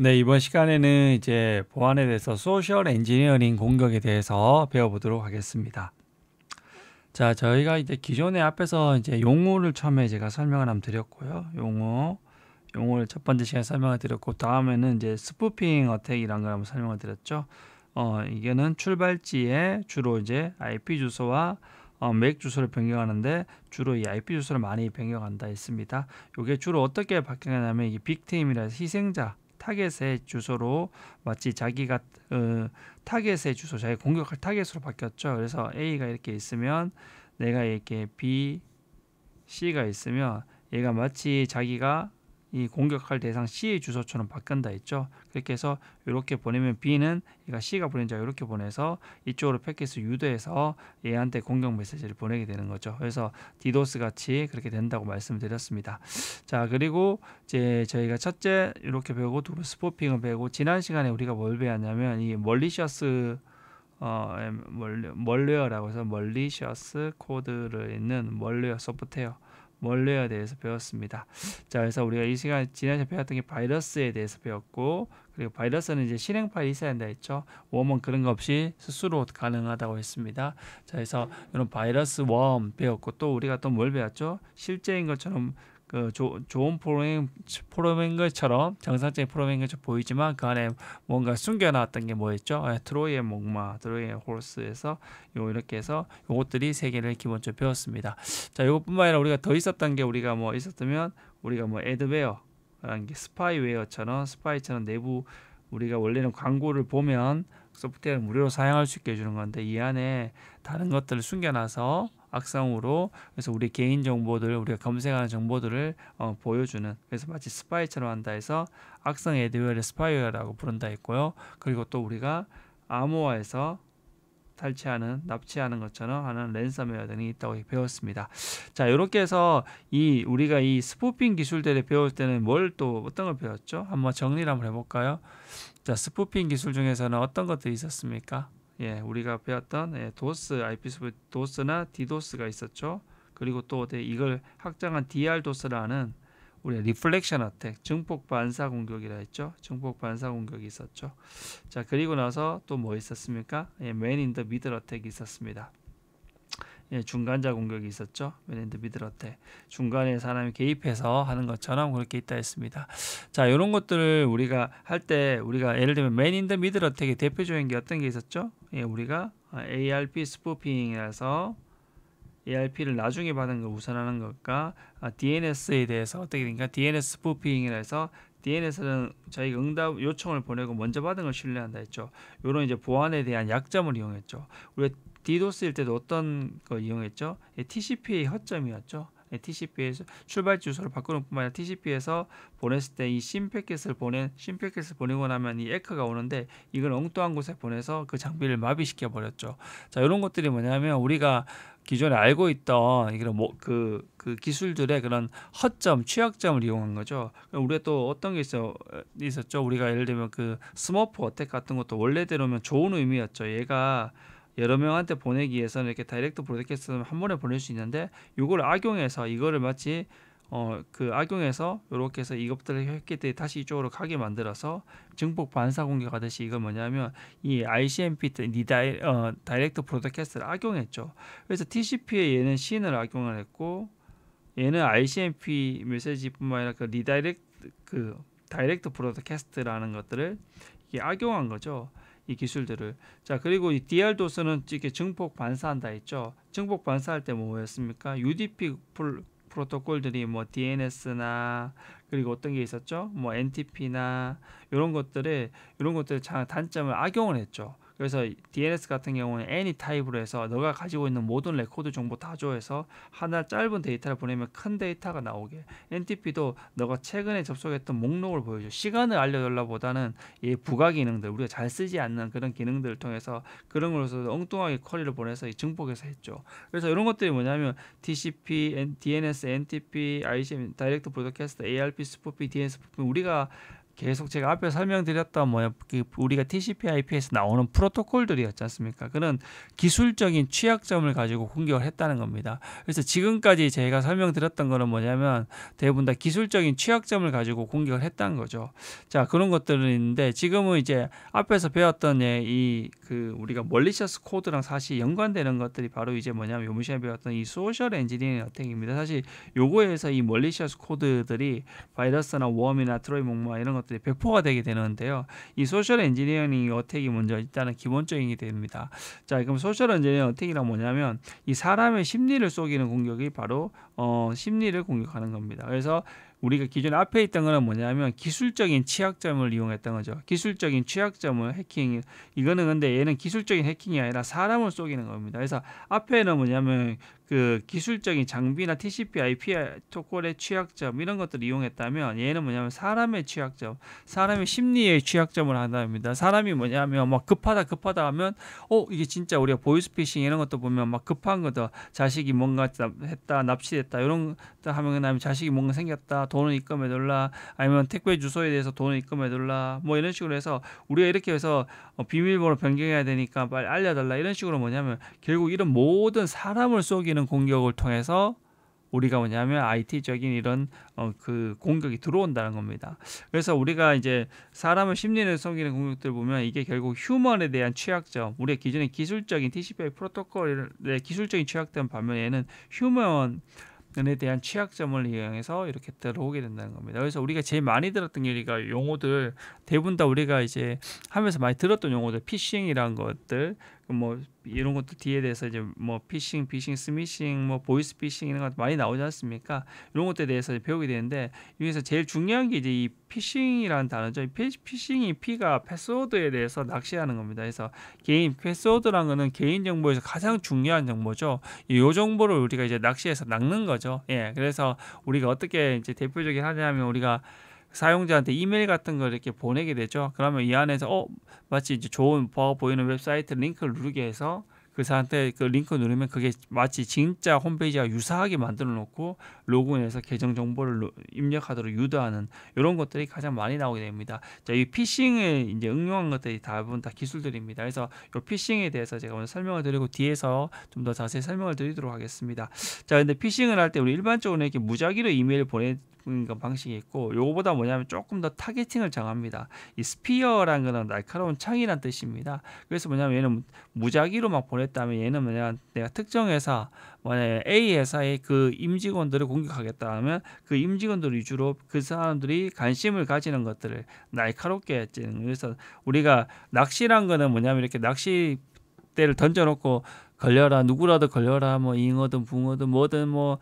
네, 이번 시간에는 이제 보안에 대해서 소셜 엔지니어링 공격에 대해서 배워보도록 하겠습니다. 자, 저희가 이제 기존에 앞에서 이제 용어를 처음에 제가 설명을 한번 드렸고요. 용어를 첫 번째 시간에 설명을 드렸고, 다음에는 이제 스푸핑 어택이라는 걸 한번 설명을 드렸죠. 이게는 출발지에 주로 이제 IP 주소와 맥 주소를 변경하는데 주로 이 IP 주소를 많이 변경한다 했습니다. 이게 주로 어떻게 바뀌냐면 이게 빅테임이라 해서 희생자 타겟의 주소로 마치 자기가 타겟의 주소, 자기 공격할 타겟으로 바뀌었죠. 그래서 A가 이렇게 있으면 내가 이렇게 B, C가 있으면 얘가 마치 자기가 이 공격할 대상 C의 주소처럼 바꾼다 했죠. 그렇게 해서 이렇게 보내면 B는 얘가 C가 보낸 자 이렇게 보내서 이쪽으로 패킷을 유도해서 얘한테 공격 메시지를 보내게 되는 거죠. 그래서 디도스 같이 그렇게 된다고 말씀드렸습니다. 자, 그리고 이제 저희가 첫째 이렇게 배우고 두 번째 스포핑을 배우고 지난 시간에 우리가 뭘 배웠냐면 이 멀리셔스 멀웨어라고 해서 멀리셔스 코드를 있는 멀웨어 소프트웨어 멀웨어에 대해서 배웠습니다. 자, 그래서 우리가 이 시간 지난주에 배웠던 게 바이러스에 대해서 배웠고, 그리고 바이러스는 이제 실행 파일이 있어야 한다 했죠. 웜은 그런 거 없이 스스로 가능하다고 했습니다. 자, 그래서 이런 바이러스 웜 배웠고, 또 우리가 또 뭘 배웠죠? 실제인 것처럼 그 좋은 프로그램인 것처럼 정상적인 프로그램인 것처럼 보이지만 그 안에 뭔가 숨겨놨던 게 뭐였죠? 트로이의 목마, 트로이의 홀스에서 이렇게 해서 요것들이 세 개를 기본적으로 배웠습니다. 자, 이것뿐만 아니라 우리가 더 있었던 게 우리가 뭐 있었다면 우리가 뭐 애드웨어라는 게 스파이처럼 내부 우리가 원래는 광고를 보면 소프트웨어를 무료로 사용할 수 있게 해주는 건데 이 안에 다른 것들을 숨겨놔서 악성으로 그래서 우리 개인 정보들 우리가 검색하는 정보들을 보여주는 그래서 마치 스파이처럼 한다 해서 악성 애드웨어를 스파이웨어라고 부른다 했고요. 그리고 또 우리가 암호화해서 납치하는 것처럼 하는 랜섬웨어 등이 있다고 배웠습니다. 자, 이렇게 해서 우리가 이 스푸핑 기술들을 배울 때는 뭘 또 어떤 걸 배웠죠? 한번 정리를 한번 해볼까요? 자, 스푸핑 기술 중에서는 어떤 것들이 있었습니까? 예, 우리가 배웠던 도스, 도스나 디도스가 있었죠. 그리고 또 이걸 확장한 DR도스라는 우리 리플렉션 어택, 증폭 반사 공격이라 했죠. 증폭 반사 공격이 있었죠. 자, 그리고 나서 또 뭐 있었습니까? 맨 인 더 미들 어택이 있었습니다. 중간자 공격이 있었죠. 맨 인 더 미들 어택. 중간에 사람이 개입해서 하는 것처럼 그렇게 있다 했습니다. 자, 이런 것들을 우리가 할 때 우리가 예를 들면 맨 인 더 미들 어택의 대표적인 게 어떤 게 있었죠? 우리가 ARP 스푸핑이라서 ARP를 나중에 받은 걸 우선하는 것과 DNS에 대해서 어떻게 되니까 DNS 스푸핑이라 해서 DNS는 저희가 응답 요청을 보내고 먼저 받은 걸 신뢰한다 했죠. 이런 이제 보안에 대한 약점을 이용했죠. 우리가 디도스일 때도 어떤 걸 이용했죠? TCP의 허점이었죠. TCP에서 출발 주소를 바꾸는 뿐만 아니라 TCP에서 보냈을 때 이 심 패킷을 보내고 나면 이 에커가 오는데 이걸 엉뚱한 곳에 보내서 그 장비를 마비시켜 버렸죠. 자, 이런 것들이 뭐냐면 우리가 기존에 알고 있던 이런 그 기술들의 그런 허점, 취약점을 이용한 거죠. 우리가 또 어떤 게 있었죠? 우리가 예를 들면 그 스머프 어택 같은 것도 원래대로면 좋은 의미였죠. 얘가 여러 명한테 보내기 위해서는 이렇게 다이렉트 브로드캐스트는 한 번에 보낼 수 있는데 이걸 악용해서 이거를 마치 악용해서 이렇게 해서 이것들을 했기 때문에 다시 이쪽으로 가게 만들어서 증폭 반사 공격하듯이 이건 뭐냐면 이 ICMP 다이렉트 브로드캐스트를 악용했죠. 그래서 TCP에 얘는 C를 악용을 했고 얘는 ICMP 메시지뿐만 아니라 다이렉트 브로드캐스트라는 것들을 이게 악용한 거죠. 이 기술들을. 자, 그리고 이 DR도스는 이렇게 증폭 반사한다 했죠. 증폭 반사할 때 뭐였습니까? UDP 프로토콜들이 뭐 DNS나 그리고 어떤 게 있었죠? 뭐 NTP나 이런 것들의 단점을 악용을 했죠. 그래서 DNS 같은 경우는 any 타입으로 해서 너가 가지고 있는 모든 레코드 정보 다 줘서 하나 짧은 데이터를 보내면 큰 데이터가 나오게. NTP도 너가 최근에 접속했던 목록을 보여줘. 시간을 알려달라보다는 이 부가 기능들 우리가 잘 쓰지 않는 그런 기능들을 통해서 그런 걸로서 엉뚱하게 쿼리를 보내서 증폭해서 했죠. 그래서 이런 것들이 뭐냐면 TCP, DNS, NTP, ICM, 다이렉트 브로드캐스트, ARP 스푸핑, DNS 스푸핑 우리가 계속 제가 앞에 설명드렸던 우리가 TCP/IP에서 나오는 프로토콜들이었지 않습니까? 그런 기술적인 취약점을 가지고 공격을 했다는 겁니다. 그래서 지금까지 제가 설명드렸던 거는 뭐냐면 대부분 다 기술적인 취약점을 가지고 공격을 했다는 거죠. 자, 그런 것들은 있는데 지금은 이제 앞에서 배웠던 우리가 멀리셔스 코드랑 사실 연관되는 것들이 바로 이제 뭐냐면 요번 시간에 배웠던 이 소셜 엔지니어링 어택입니다. 사실 요거에서 이 멀리셔스 코드들이 바이러스나 웜이나 트로이 목마 이런 것들이 배포가 되게 되는데요. 이 소셜 엔지니어링 어택이 먼저 일단은 기본적인 게 됩니다. 자, 그럼 소셜 엔지니어링 어택이란 뭐냐면 이 사람의 심리를 속이는 공격이 바로 심리를 공격하는 겁니다. 그래서 우리가 기존에 앞에 있던 거는 뭐냐면 기술적인 취약점을 이용했던 거죠. 기술적인 취약점을 해킹. 이거는 근데 얘는 기술적인 해킹이 아니라 사람을 속이는 겁니다. 그래서 앞에는 뭐냐면 그 기술적인 장비나 TCP/IP 프로토콜의 취약점 이런 것들을 이용했다면 얘는 뭐냐면 사람의 취약점, 사람의 심리의 취약점을 한답니다. 사람이 뭐냐면 막 급하다 하면 이게 진짜 우리가 보이스피싱 이런 것도 보면 막 급한 거다. 자식이 뭔가 했다, 납치됐다 이런 거 하면 그다음에 자식이 뭔가 생겼다, 돈을 입금해달라, 아니면 택배 주소에 대해서 돈을 입금해달라, 뭐 이런 식으로 해서 우리가 이렇게 해서 비밀번호 변경해야 되니까 빨리 알려달라 이런 식으로 뭐냐면 결국 이런 모든 사람을 속이는 공격을 통해서 우리가 뭐냐면 IT적인 이런 그 공격이 들어온다는 겁니다. 그래서 우리가 이제 사람의 심리를 속이는 공격들 보면 이게 결국 휴먼에 대한 취약점, 우리가 기존에 기술적인 TCP/IP 프로토콜의 기술적인 취약점 반면에는 휴먼에 대한 취약점을 이용해서 이렇게 들어오게 된다는 겁니다. 그래서 우리가 제일 많이 들었던 얘기가 용어들 대부분 다 우리가 이제 하면서 많이 들었던 용어들, 피싱이란 것들, 뭐 이런 것들 뒤에 대해서 이제 뭐 피싱, 스미싱, 뭐 보이스 피싱 이런 것 많이 나오지 않습니까? 이런 것들에 대해서 배우게 되는데 여기서 제일 중요한 게 이제 이 피싱이라는 단어죠. 피싱이 P가 패스워드에 대해서 낚시하는 겁니다. 그래서 개인 패스워드라는 거는 개인 정보에서 가장 중요한 정보죠. 이 정보를 우리가 이제 낚시해서 낚는 거죠. 예, 그래서 우리가 어떻게 이제 대표적인 하냐면 우리가 사용자한테 이메일 같은 걸 이렇게 보내게 되죠. 그러면 이 안에서 마치 이제 좋은 보이는 웹사이트 링크를 누르게 해서 그 사람한테 그 링크 누르면 그게 마치 진짜 홈페이지와 유사하게 만들어 놓고 로그인해서 계정 정보를 입력하도록 유도하는 이런 것들이 가장 많이 나오게 됩니다. 자, 이 피싱에 이제 응용한 것들이 대부분 다 기술들입니다. 그래서 이 피싱에 대해서 제가 오늘 설명을 드리고 뒤에서 좀 더 자세히 설명을 드리도록 하겠습니다. 자, 근데 피싱을 할 때 우리 일반적으로 이렇게 무작위로 이메일 보내는 방식이 있고 요거보다 뭐냐면 조금 더 타겟팅을 정합니다. 이 스피어라는 거는 날카로운 창이란 뜻입니다. 그래서 뭐냐면 얘는 무작위로 막 보냈다면 얘는 뭐냐면 내가 특정 회사 만약에 A 회사의 그 임직원들을 공격하겠다 하면 그 임직원들 위주로 그 사람들이 관심을 가지는 것들을 날카롭게 했지는. 그래서 우리가 낚시란 거는 뭐냐면 이렇게 낚시대를 던져놓고 걸려라, 누구라도 걸려라, 뭐 잉어든 붕어든 뭐든 뭐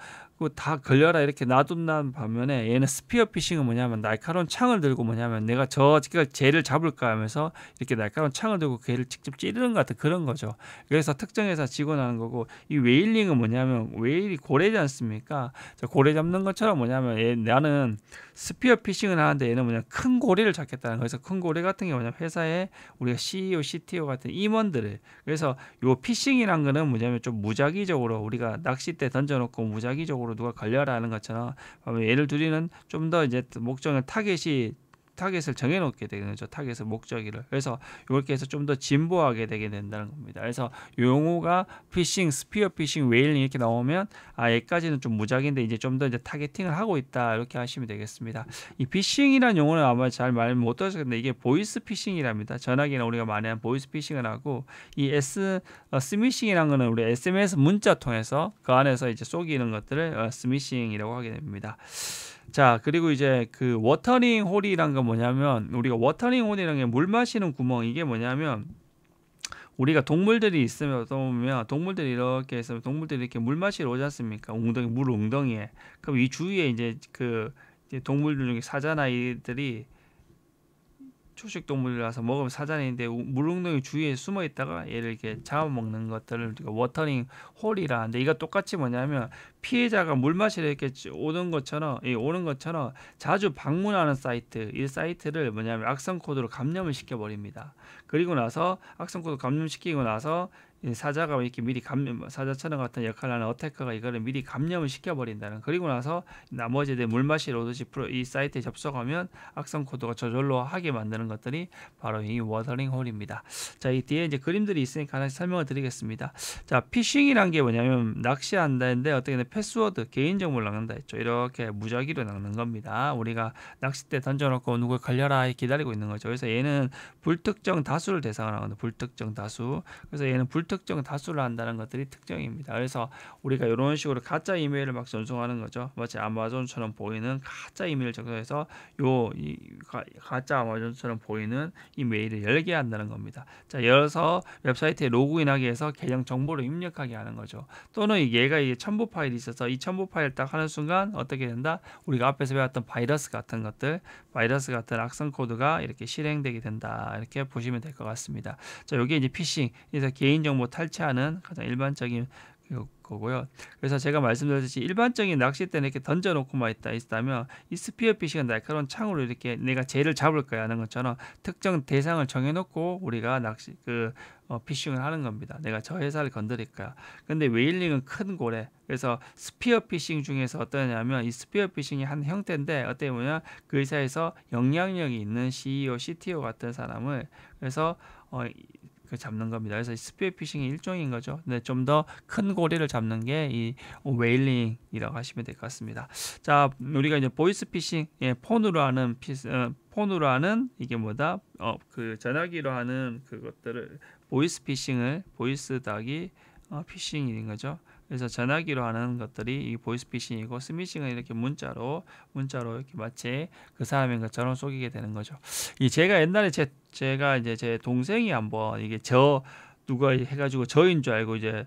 다 걸려라 이렇게 놔둔다는 반면에 얘는 스피어 피싱은 뭐냐면 날카로운 창을 들고 뭐냐면 내가 쟤를 잡을까 하면서 이렇게 날카로운 창을 들고 걔를 직접 찌르는 것 같은 그런 거죠. 그래서 특정해서 지고 나는 거고, 이 웨일링은 뭐냐면 웨일이 고래지 않습니까? 고래 잡는 것처럼 뭐냐면 나는 스피어 피싱을 하는데 얘는 뭐냐 큰 고래를 잡겠다는 거예요. 그래서 큰 고래 같은 게 뭐냐면 회사에 우리가 CEO, CTO 같은 임원들을, 그래서 요 피싱이란 거는 뭐냐면 좀 무작위적으로 우리가 낚싯대 던져놓고 무작위적으로 누가 걸려라 하는 것처럼 예를 들이는 좀 더 이제 목적은 타겟을 정해놓게 되는 거죠. 타겟의 목적이를. 그래서 이렇게 해서 좀 더 진보하게 되게 된다는 겁니다. 그래서 용어가 피싱, 스피어 피싱, 웨일링 이렇게 나오면 여기까지는 좀 무작인데 이제 좀 더 이제 타겟팅을 하고 있다 이렇게 하시면 되겠습니다. 이 피싱이라는 용어는 아마 잘 말 못 들으셨는데 이게 보이스 피싱이랍니다. 전화기나 우리가 많이 하는 보이스 피싱을 하고, 이 스미싱이라는 거는 우리 SMS 문자 통해서 그 안에서 이제 속이는 것들을 스미싱이라고 하게 됩니다. 자, 그리고 이제 그 워터링 홀이란 건 뭐냐면 우리가 워터링 홀이라는 게 물 마시는 구멍, 이게 뭐냐면 우리가 동물들이 있으면 보면 동물들이 이렇게 해서 동물들이 이렇게 물 마시러 오지 않습니까? 물 웅덩이에. 그럼 이 주위에 이제 이제 동물들 중에 사자나이들이 초식 동물이라서 먹으면 사자인데 물웅덩이 주위에 숨어 있다가 얘를 이렇게 잡아먹는 것들을 우리가 워터링 홀이라 하는데, 이거 똑같이 뭐냐면 피해자가 물 마시러 이렇게 오는 것처럼 자주 방문하는 사이트, 이 사이트를 뭐냐면 악성 코드로 감염을 시켜버립니다. 그리고 나서 악성 코드 감염시키고 나서 이 사자가 이렇게 미리 감염, 사자처럼 같은 역할을 하는 어태커가 이거를 미리 감염을 시켜버린다는. 그리고 나서 나머지 애들 물 마시러 오듯이 이 사이트에 접속하면 악성 코드가 저절로 하게 만드는 것들이 바로 이 워터링 홀입니다. 자, 이 뒤에 이제 그림들이 있으니까 하나씩 설명을 드리겠습니다. 자, 피싱이란 게 뭐냐면 낚시한다는데 어떻게 패스워드, 개인정보를 낚는다 했죠. 이렇게 무작위로 낚는 겁니다. 우리가 낚싯대 던져놓고 누굴 걸려라 기다리고 있는 거죠. 그래서 얘는 불특정 다수를 대상으로 하는 불특정 다수. 그래서 얘는 불특정 다수를 한다는 것들이 특정입니다. 그래서 우리가 이런 식으로 가짜 이메일을 막 전송하는 거죠. 마치 아마존처럼 보이는 가짜 이메일 전송해서 가짜 아마존처럼 보이는 이 메일을 열게 한다는 겁니다. 자, 열어서 웹사이트에 로그인하기 위해서 계정 정보를 입력하게 하는 거죠. 또는 얘가 이게 첨부 파일이 있어서 이 첨부 파일 딱 하는 순간 어떻게 된다? 우리가 앞에서 배웠던 바이러스 같은 것들, 바이러스 같은 악성 코드가 이렇게 실행되게 된다. 이렇게 보시면 될 것 같습니다. 자, 여기 이제 피싱, 그래서 개인정보 탈취하는 가장 일반적인 거고요. 그래서 제가 말씀드렸듯이 일반적인 낚싯대는 이렇게 던져놓고만 있다면 이 스피어 피싱은 날카로운 창으로 이렇게 내가 쟤를 잡을 거야 하는 것처럼 특정 대상을 정해놓고 우리가 피싱을 하는 겁니다. 내가 저 회사를 건드릴 거야. 근데 웨일링은 큰 고래. 그래서 스피어 피싱 중에서 어떠냐면 이 스피어 피싱이 한 형태인데 어떻게 보면 그 회사에서 영향력이 있는 CEO, CTO 같은 사람을 그래서 잡는 겁니다. 그래서 스피어 피싱의 일종인 거죠. 근데 좀 더 큰 고리를 잡는 게 이 웨일링이라고 하시면 될 것 같습니다. 자, 우리가 이제 보이스 피싱, 폰으로 하는 이게 뭐다? 전화기로 하는 그것들을 보이스 피싱을 보이스 더하기 피싱인 거죠. 그래서 전화기로 하는 것들이 이 보이스 피싱이고 스미싱은 이렇게 문자로 이렇게 마치 그 사람인 것처럼 속이게 되는 거죠. 제가 옛날에 제가 이제 제 동생이 한번 이게 누가 해가지고 저인 줄 알고 이제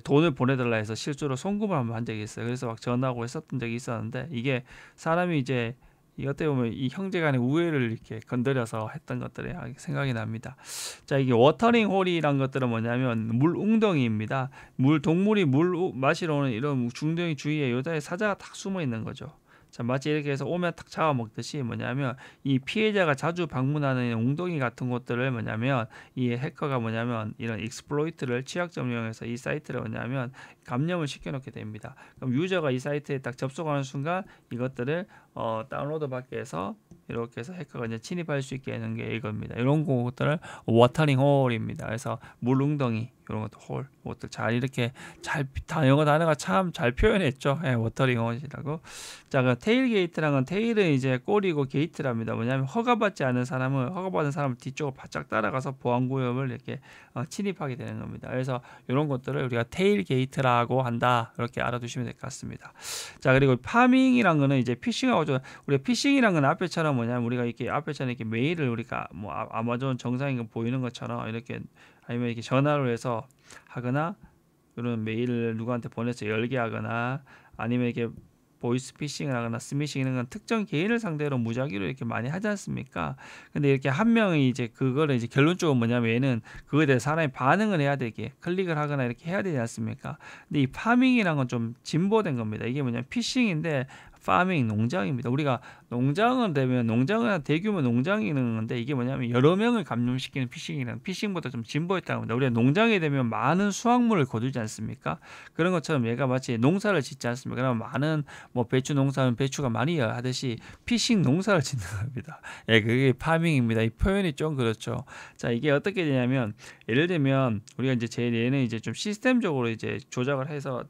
돈을 보내달라 해서 실수로 송금을 한번 한 적이 있어요. 그래서 막 전화하고 했었던 적이 있었는데 이게 사람이 이제 어떻게 보면 이 형제간의 우애를 이렇게 건드려서 했던 것들이 생각이 납니다. 자, 이게 워터링 홀이란 것들은 뭐냐면 물 웅덩이입니다. 동물이 물 마시러 오는 이런 중덩이 주위에 요자에 사자가 딱 숨어 있는 거죠. 자, 마치 이렇게 해서 오면 딱 잡아먹듯이 뭐냐면 이 피해자가 자주 방문하는 웅덩이 같은 곳들을 뭐냐면 이 해커가 뭐냐면 이런 익스플로이트를 취약점 이용해서 이 사이트를 뭐냐면 감염을 시켜놓게 됩니다. 그럼 유저가 이 사이트에 딱 접속하는 순간 이것들을 다운로드 받게 해서 이렇게 해서 해커가 이제 침입할 수 있게 하는 게 이겁니다. 이런 것들을 워터링 홀입니다. 그래서 물웅덩이 이런 것도 홀, 것들 잘 이렇게 영어 단어가 참 잘 표현했죠. 워터링 홀이라고. 자, 그 테일 게이트랑은 테일은 이제 꼬리고 게이트랍니다. 뭐냐면 허가받지 않은 사람은 허가받은 사람을 뒤쪽으로 바짝 따라가서 보안구역을 이렇게 침입하게 되는 겁니다. 그래서 이런 것들을 우리가 테일 게이트라고 한다. 이렇게 알아두시면 될 것 같습니다. 자, 그리고 파밍이란 거는 이제 피싱하고 우리가 피싱이란 건 앞에처럼 뭐냐면 우리가 이렇게 앞에처럼 이렇게 메일을 우리가 뭐 아마존 정상인 거 보이는 것처럼 이렇게 아니면 이렇게 전화로 해서 하거나 이런 메일을 누구한테 보내서 열게 하거나 아니면 이렇게 보이스 피싱을 하거나 스미싱 이런 건 특정 개인을 상대로 무작위로 이렇게 많이 하지 않습니까? 근데 이렇게 한 명이 이제 그거를 이제 결론적으로 뭐냐면 얘는 그거에 대해 사람이 반응을 해야 되게 클릭을 하거나 이렇게 해야 되지 않습니까? 근데 이 파밍이란 건 좀 진보된 겁니다. 이게 뭐냐면 피싱인데 파밍 농장입니다. 우리가 농장은 되면 농장은 대규모 농장이 있는 건데 이게 뭐냐면 여러 명을 감염시키는 피싱이란 피싱보다 좀 진보했다고 합니다. 우리가 농장에 되면 많은 수확물을 거두지 않습니까? 그런 것처럼 얘가 마치 농사를 짓지 않습니까? 그러면 많은 뭐 배추 농사는 배추가 많이 하듯이 피싱 농사를 짓는 겁니다. 그게 파밍입니다. 이 표현이 좀 그렇죠. 자, 이게 어떻게 되냐면 예를 들면 우리가 이제 얘는 이제 좀 시스템적으로 이제 조작을 해서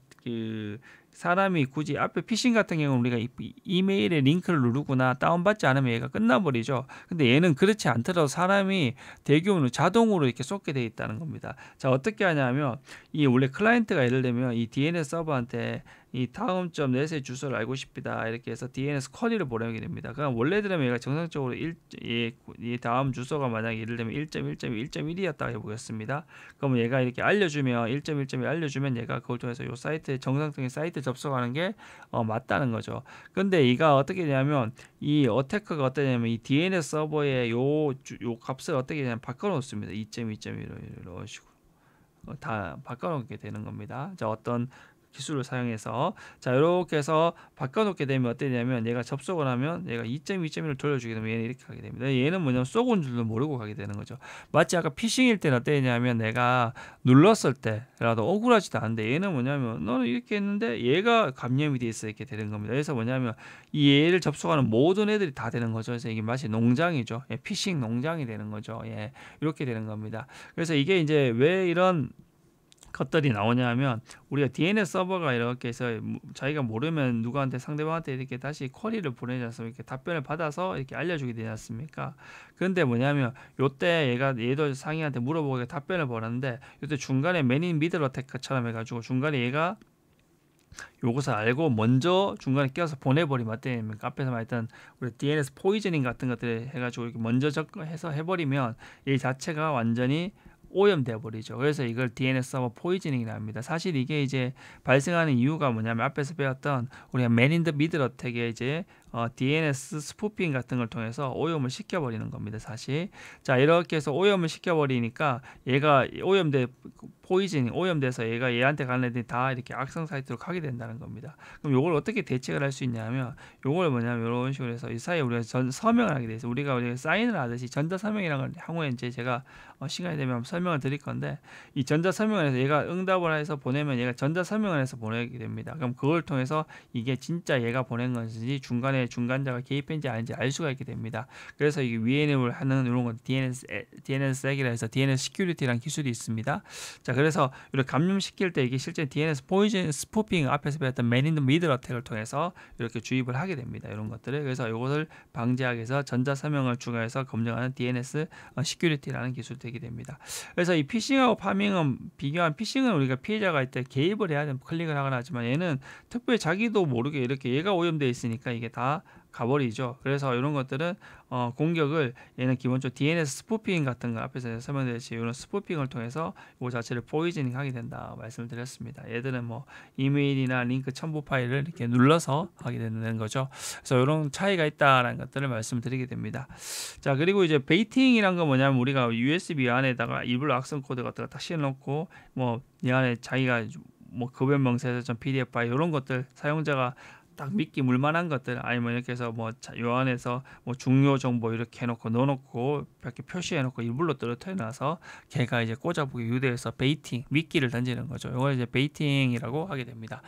사람이 굳이 앞에 피싱 같은 경우는 우리가 이메일에 링크를 누르거나 다운받지 않으면 얘가 끝나버리죠. 근데 얘는 그렇지 않더라도 사람이 대규모로 자동으로 이렇게 쏟게 돼 있다는 겁니다. 자, 어떻게 하냐면 이 원래 클라이언트가 예를 들면 이 DNS 서버한테 이 다음 점 넷의 주소를 알고 싶다 이렇게 해서 DNS 쿼리를 보내게 됩니다. 그럼 원래대로 얘가 정상적으로 이 다음 주소가 만약에 예를 들면 1.1.1.1이었다고 해보겠습니다. 그러면 얘가 이렇게 알려주면 1.1.1 알려주면 얘가 그걸 통해서 이 사이트 정상적인 사이트 접속하는 게 맞다는 거죠. 근데 이가 어떻게 되냐면 이 어태커가 어떠냐면 이 DNS 서버의 요 값을 어떻게 되냐면 바꿔놓습니다. 2.2.1 이런 식으로 다 바꿔놓게 되는 겁니다. 자, 어떤 기술을 사용해서 자 이렇게 해서 바꿔놓게 되면 어떠냐면 얘가 접속을 하면 얘가 2.2.1을 돌려주게 되면 얘는 이렇게 가게 됩니다. 얘는 뭐냐면 쏘고온 줄도 모르고 가게 되는 거죠. 마치 아까 피싱일 때는 어떠냐면 내가 눌렀을 때라도 억울하지도 않은데 얘는 뭐냐면 너는 이렇게 했는데 얘가 감염이 돼 있어 이렇게 되는 겁니다. 그래서 뭐냐면 이 얘를 접속하는 모든 애들이 다 되는 거죠. 그래서 이게 마치 농장이죠. 예, 피싱 농장이 되는 거죠. 예, 이렇게 되는 겁니다. 그래서 이게 이제 왜 이런 것들이 나오냐 하면 우리가 DNS 서버가 이렇게 해서 자기가 모르면 누구한테 상대방한테 이렇게 다시 쿼리를 보내지 않습니까? 이렇게 답변을 받아서 이렇게 알려주게 되지 않습니까? 그런데 뭐냐면 요때 얘도 상위한테 물어보고 답변을 보냈는데 요때 중간에 맨인 미들 어택처럼 해가지고 중간에 얘가 요것을 알고 먼저 중간에 끼워서 보내버리면 어때입니까? 앞에서 말했던 우리 DNS 포이저닝 같은 것들을 해가지고 이렇게 먼저 접근해서 해버리면 이 자체가 완전히 오염돼 버리죠. 그래서 이걸 DNS 서버 포이즈닝이라 합니다. 사실 이게 이제 발생하는 이유가 뭐냐면 앞에서 배웠던 우리가 맨 인 더 미들 어택의 이제 DNS 스푸핑 같은 걸 통해서 오염을 시켜버리는 겁니다. 사실 자 이렇게 해서 오염을 시켜버리니까 얘가 포이즈닝 오염돼서 얘가 얘한테 가는 애들이 다 이렇게 악성 사이트로 가게 된다는 겁니다. 그럼 이걸 어떻게 대책을 할 수 있냐면 요걸 뭐냐면 이런 식으로 해서 이 사이에 우리가 서명을 하게 돼서 우리가 사인을 하듯이 전자 서명이라는 걸 향후에 이제 제가 시간이 되면 설명을 드릴 건데 이 전자 서명을 해서 얘가 응답을 해서 보내면 얘가 전자 서명을 해서 보내게 됩니다. 그럼 그걸 통해서 이게 진짜 얘가 보낸 것인지 중간에 중간자가 개입했는지 아닌지 알 수가 있게 됩니다. 그래서 이게 위엔을 하는 이런 건 DNS색이라 해서 DNS 시큐리티라는 기술이 있습니다. 자 그래서 이렇게 감염시킬 때 이게 실제 DNS 포이즌 스푸핑 앞에서 배웠던 맨 인 더 미들 어택을 통해서 이렇게 주입을 하게 됩니다. 이런 것들을 그래서 이것을 방지하기 위해서 전자 서명을 추가해서 검증하는 DNS 시큐리티라는 기술이 되게 됩니다. 그래서 이 피싱하고 파밍은 비교한 피싱은 우리가 피해자가 있을 때 개입을 해야 되면 클릭을 하거나 하지만 얘는 특별히 자기도 모르게 이렇게 얘가 오염되어 있으니까 이게 다 가버리죠. 그래서 이런 것들은 공격을 얘는 기본적으로 DNS 스푸핑 같은 거 앞에서 설명드렸듯이 이런 스푸핑을 통해서 이 자체를 포이즈닝 하게 된다 말씀을 드렸습니다. 얘들은 뭐 이메일이나 링크 첨부 파일을 이렇게 눌러서 하게 되는 거죠. 그래서 이런 차이가 있다라는 것들을 말씀드리게 됩니다. 자 그리고 이제 베이팅이란 건 뭐냐면 우리가 USB 안에다가 일부러 악성 코드 같은 거 딱 씌워놓고 뭐 이 안에 자기가 뭐 급여명세서 PDF 파일 이런 것들 사용자가 딱 믿기 물만한 것들 아니면 이렇게 해서 뭐 요 안에서 뭐 중요 정보 이렇게 해놓고 넣어놓고 이렇게 표시해놓고 일부러 떨어뜨려놔서 걔가 이제 꽂아보기 유도해서 베이팅 미끼를 던지는 거죠. 이걸 이제 베이팅이라고 하게 됩니다.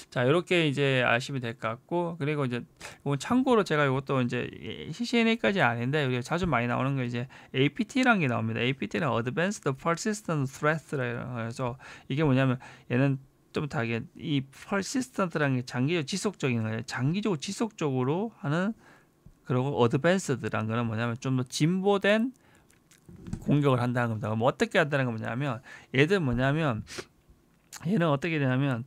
자 이렇게 이제 아시면 될 것 같고 그리고 이제 이건 참고로 제가 이것도 이제 CCNA까지 아닌데 우리가 자주 많이 나오는 거 이제 APT라는 게 나옵니다. APT는 Advanced Persistent Threat라고 해서 이게 뭐냐면 얘는 좀 다르게 이 persistent라는 게 장기적 지속적인 거예요. 장기적으로 지속적으로 하는 그리고 어드밴스드라는 거는 뭐냐면 좀 더 진보된 공격을 한다는 겁니다. 뭐 어떻게 한다는 건 뭐냐면 얘는 어떻게 되냐면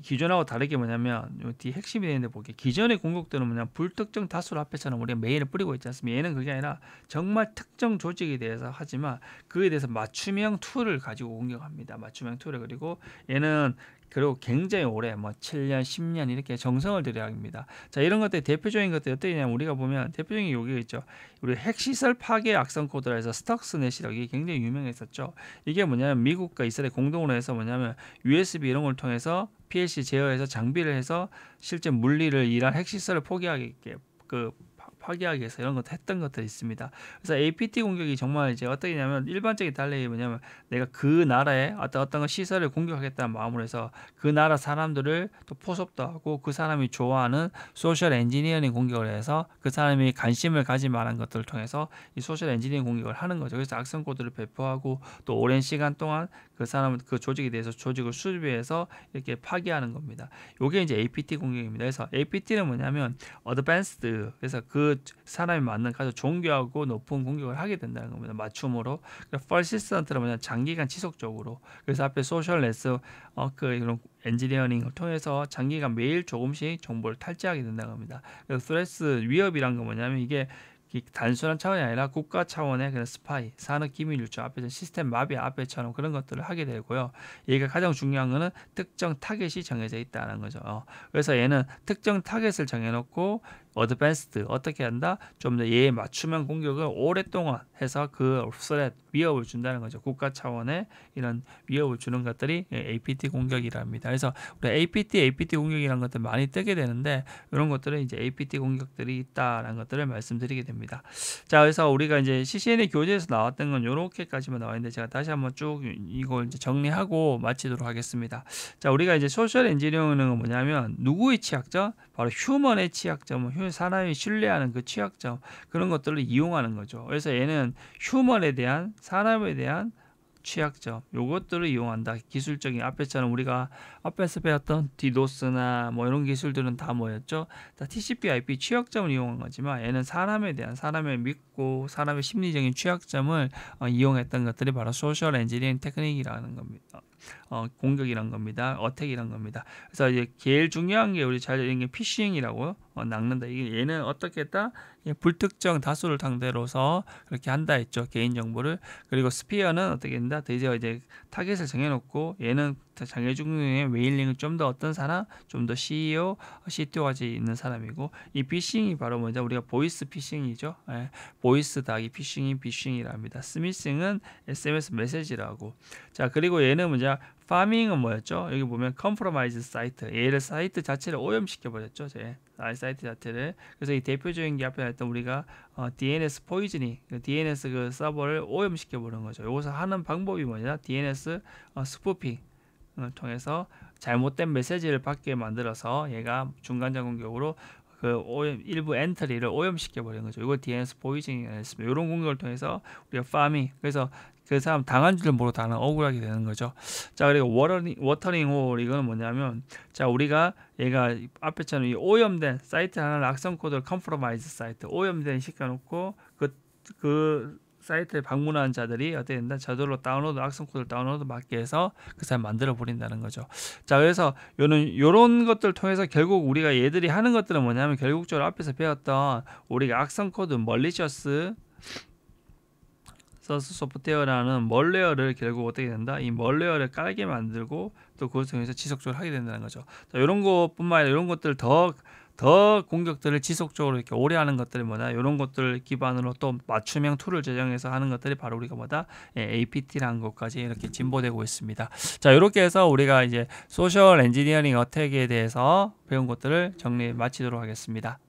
기존하고 다르게 뭐냐면 뒤 핵심이 되는데 보기 기존의 공격들은 뭐냐면 불특정 다수를 앞에서는 우리가 메인을 뿌리고 있지 않습니까? 얘는 그게 아니라 정말 특정 조직에 대해서 하지만 그에 대해서 맞춤형 툴을 가지고 공격합니다. 맞춤형 툴을 그리고 얘는 그리고 굉장히 오래 뭐 7년, 10년 이렇게 정성을 들여야 합니다. 자 이런 것들 대표적인 것들이 어떻게 되냐면 우리가 보면 대표적인 여기 있죠. 우리 핵시설 파괴 악성 코드라 해서 스톡스넷이라고 이게 굉장히 유명했었죠. 이게 뭐냐면 미국과 이스라엘 공동으로 해서 뭐냐면 USB 이런 걸 통해서 PLC 제어해서 장비를 해서 실제 물리를 이란 핵시설을 파괴하기 위해서 이런 것도 했던 것들이 있습니다. 그래서 APT 공격이 정말 이제 어떻게 냐면 일반적인 달래기 뭐냐면 내가 그 나라의 어떤 시설을 공격하겠다는 마음으로 해서 그 나라 사람들을 또 포섭도 하고 그 사람이 좋아하는 소셜 엔지니어링 공격을 해서 그 사람이 관심을 가질 만한 것들을 통해서 이 소셜 엔지니어링 공격을 하는 거죠. 그래서 악성 코드를 배포하고 또 오랜 시간 동안 그 조직에 대해서 조직을 수비해서 이렇게 파괴하는 겁니다. 이게 이제 APT 공격입니다. 그래서 APT는 뭐냐면 어드밴스드 그래서 그 사람이 맞는 가장 정교하고 높은 공격을 하게 된다는 겁니다. 맞춤으로. persistent는 뭐냐 장기간 지속적으로. 그래서 앞에 소셜 이런 엔지니어링을 통해서 장기간 매일 조금씩 정보를 탈취하게 된다는 겁니다. 그래서 스트레스 위협이란 건 뭐냐면 이게 단순한 차원이 아니라 국가 차원의 그런 스파이, 산업 기밀 유출 앞에서 시스템 마비 앞에처럼 그런 것들을 하게 되고요. 얘가 가장 중요한 거는 특정 타겟이 정해져 있다는 거죠. 그래서 얘는 특정 타겟을 정해놓고 어드밴스드 어떻게 한다? 좀 더 얘의 맞춤형 공격을 오랫동안 해서 그 스레트 위협을 준다는 거죠. 국가 차원의 이런 위협을 주는 것들이 APT 공격이랍니다. 그래서 우리 APT 공격이라는 것들 많이 뜨게 되는데 이런 것들은 이제 APT 공격들이 있다라는 것들을 말씀드리게 됩니다. 자, 그래서 우리가 이제 CCNA 교재에서 나왔던 건 이렇게까지만 나와 있는데 제가 다시 한번 쭉 이걸 이제 정리하고 마치도록 하겠습니다. 자, 우리가 이제 소셜 엔지니어링은 뭐냐면 누구의 취약점? 바로 휴먼의 취약점, 사람이 신뢰하는 그 취약점 그런 것들을 이용하는 거죠. 그래서 얘는 휴먼에 대한 사람에 대한 취약점 요것들을 이용한다. 기술적인 앞에처럼 우리가 앞에서 배웠던 디도스나 뭐 이런 기술들은 다 뭐였죠? 다 TCP/IP 취약점을 이용한 거지만 얘는 사람에 대한 사람의 믿고 사람의 심리적인 취약점을 이용했던 것들이 바로 소셜 엔지니어링 테크닉이라는 겁니다. 공격이란 겁니다. 어택이란 겁니다. 그래서 이제 제일 중요한 게 우리 잘 아는 게 피싱이라고 낚는다. 이게 얘는 어떻게 했다? 불특정 다수를 상대로서 그렇게 한다 했죠. 개인 정보를. 그리고 스피어는 어떻게 된다? 드디어 이제 타겟을 정해놓고 얘는 장애중의 메일링을 좀 더 어떤 사람? 좀 더 CEO, CTO까지 있는 사람이고 이 피싱이 바로 먼저 우리가 보이스 피싱이죠. 보이스 더하기 피싱이랍니다. 스미싱은 SMS 메시지라고. 자, 그리고 얘는 먼저 파밍은 뭐였죠? 여기 보면 컴프로마이즈 사이트. 얘를 사이트 자체를 오염시켜 버렸죠. 사이트 자체를. 그래서 이 대표적인 게 앞에 했던 우리가 DNS 포이즈닝, DNS 그 서버를 오염시켜 버리는 거죠. 여기서 하는 방법이 뭐냐? DNS 스푸핑 통해서 잘못된 메시지를 받게 만들어서 얘가 중간자 공격으로 그 일부 엔트리를 오염시켜 버리는 거죠. 이거 DNS 포이징이라고 했습니다. 이런 공격을 통해서 우리가 파밍, 그래서 그 사람 당한 줄을 모르고 당한 억울하게 되는 거죠. 자, 그리고 워터링 홀 이거는 뭐냐면 자, 우리가 얘가 앞에처럼 이 오염된 사이트 하나를 악성 코드를 컴프로마이즈 사이트 오염된 시켜놓고 그 사이트에 방문한 자들이 어떻게 된다? 저절로 다운로드 악성 코드를 다운로드 받게 해서 그 사람 만들어 버린다는 거죠. 자, 그래서 요런 것들 통해서 결국 우리가 얘들이 하는 것들은 뭐냐면 결국적으로 앞에서 배웠던 우리가 악성 코드 멀리셔스 소프트웨어라는 멀웨어를 결국 어떻게 된다? 이 멀웨어를 깔게 만들고 또 그걸 통해서 지속적으로 하게 된다는 거죠. 자, 이런 것뿐만 아니라 이런 것들 더 공격들을 지속적으로 이렇게 오래 하는 것들이 뭐다? 이런 것들 기반으로 또 맞춤형 툴을 제정해서 하는 것들이 바로 우리가 뭐다? APT라는 것까지 이렇게 진보되고 있습니다. 자, 이렇게 해서 우리가 이제 소셜 엔지니어링 어택에 대해서 배운 것들을 정리 마치도록 하겠습니다.